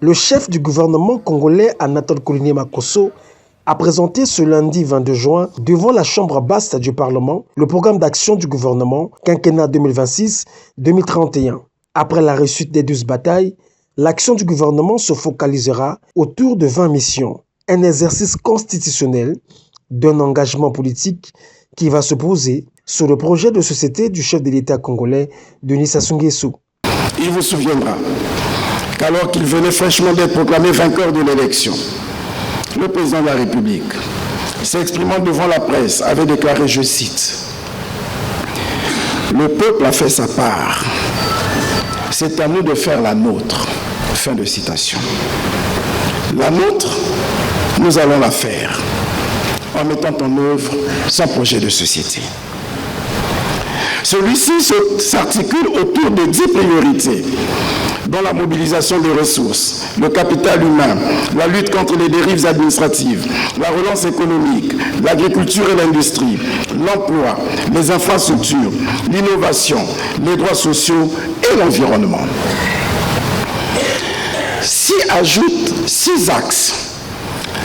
Le chef du gouvernement congolais, Anatole Kouliné Makosso, a présenté ce lundi 22 juin devant la Chambre basse du Parlement le programme d'action du gouvernement quinquennat 2026-2031. Après la réussite des 12 batailles, l'action du gouvernement se focalisera autour de 20 missions, un exercice constitutionnel d'un engagement politique qui va se poser sur le projet de société du chef de l'État congolais, Denis Sassou Nguesso. Il vous souviendra qu'alors qu'il venait fraîchement d'être proclamé vainqueur de l'élection, le président de la République, s'exprimant devant la presse, avait déclaré, je cite, « Le peuple a fait sa part. C'est à nous de faire la nôtre. » Fin de citation. La nôtre, nous allons la faire en mettant en œuvre son projet de société. Celui-ci s'articule autour de 10 priorités, dont la mobilisation des ressources, le capital humain, la lutte contre les dérives administratives, la relance économique, l'agriculture et l'industrie, l'emploi, les infrastructures, l'innovation, les droits sociaux et l'environnement. S'y ajoutent 6 axes: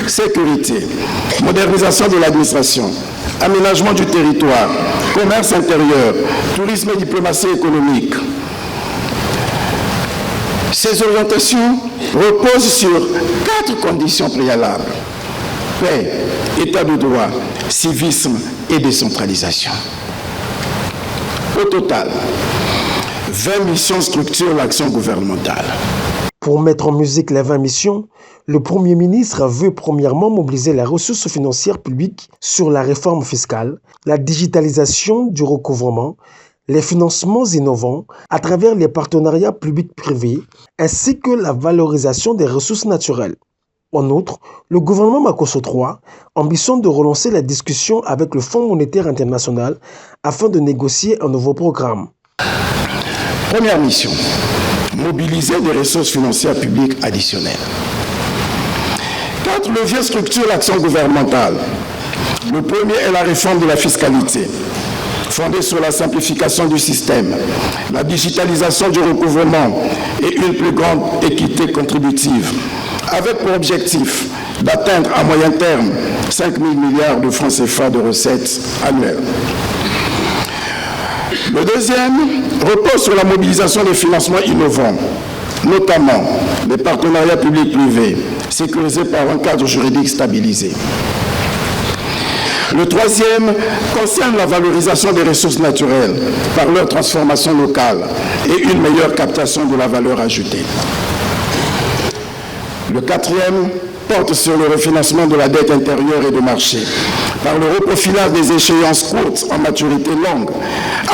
sécurité, modernisation de l'administration, aménagement du territoire, commerce intérieur, tourisme et diplomatie économique. Ces orientations reposent sur 4 conditions préalables: paix, état de droit, civisme et décentralisation. Au total, 20 missions structurent l'action gouvernementale. Pour mettre en musique les 20 missions, le Premier ministre veut premièrement mobiliser les ressources financières publiques sur la réforme fiscale, la digitalisation du recouvrement, les financements innovants à travers les partenariats publics-privés, ainsi que la valorisation des ressources naturelles. En outre, le gouvernement Makosso III ambitionne de relancer la discussion avec le Fonds monétaire international afin de négocier un nouveau programme. Première mission, mobiliser des ressources financières publiques additionnelles. 4 leviers structurent l'action gouvernementale. Le premier est la réforme de la fiscalité, fondée sur la simplification du système, la digitalisation du recouvrement et une plus grande équité contributive, avec pour objectif d'atteindre à moyen terme 5 000 milliards de francs CFA de recettes annuelles. Le deuxième repose sur la mobilisation des financements innovants, notamment les partenariats publics-privés, sécurisés par un cadre juridique stabilisé. Le troisième concerne la valorisation des ressources naturelles par leur transformation locale et une meilleure captation de la valeur ajoutée. Le quatrième porte sur le refinancement de la dette intérieure et de marché par le reprofilage des échéances courtes en maturité longue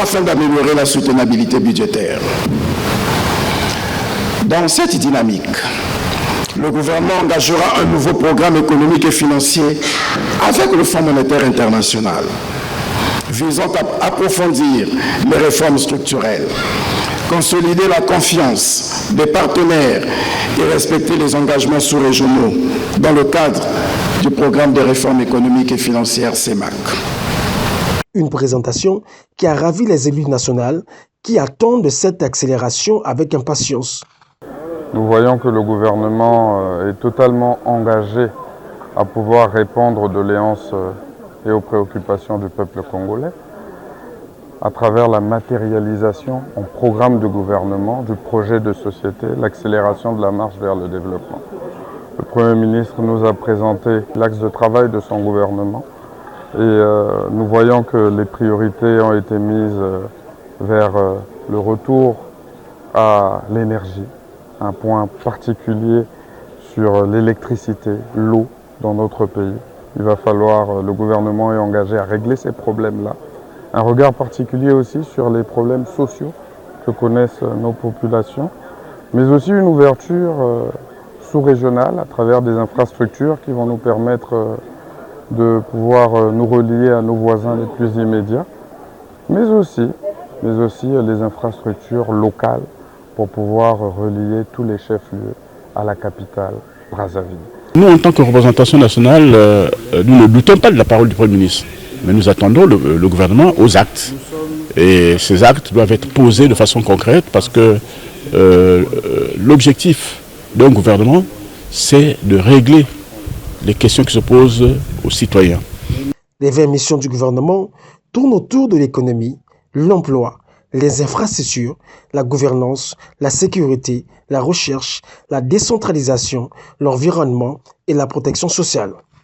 afin d'améliorer la soutenabilité budgétaire. Dans cette dynamique, le gouvernement engagera un nouveau programme économique et financier avec le Fonds monétaire international, visant à approfondir les réformes structurelles, consolider la confiance des partenaires et respecter les engagements sous-régionaux dans le cadre du programme de réforme économique et financière CEMAC. Une présentation qui a ravi les élus nationaux qui attendent cette accélération avec impatience. Nous voyons que le gouvernement est totalement engagé à pouvoir répondre aux doléances et aux préoccupations du peuple congolais à travers la matérialisation en programme de gouvernement du projet de société, l'accélération de la marche vers le développement. Le Premier ministre nous a présenté l'axe de travail de son gouvernement et nous voyons que les priorités ont été mises vers le retour à l'énergie, un point particulier sur l'électricité, l'eau dans notre pays. Il va falloir, le gouvernement est engagé à régler ces problèmes-là. Un regard particulier aussi sur les problèmes sociaux que connaissent nos populations, mais aussi une ouverture sous-régionale à travers des infrastructures qui vont nous permettre de pouvoir nous relier à nos voisins les plus immédiats, mais aussi les infrastructures locales pour pouvoir relier tous les chefs-lieux à la capitale, Brazzaville. Nous, en tant que représentation nationale, nous ne doutons pas de la parole du Premier ministre, mais nous attendons le gouvernement aux actes. Et ces actes doivent être posés de façon concrète parce que l'objectif d'un gouvernement, c'est de régler les questions qui se posent aux citoyens. Les 20 missions du gouvernement tournent autour de l'économie, l'emploi, les infrastructures, la gouvernance, la sécurité, la recherche, la décentralisation, l'environnement et la protection sociale.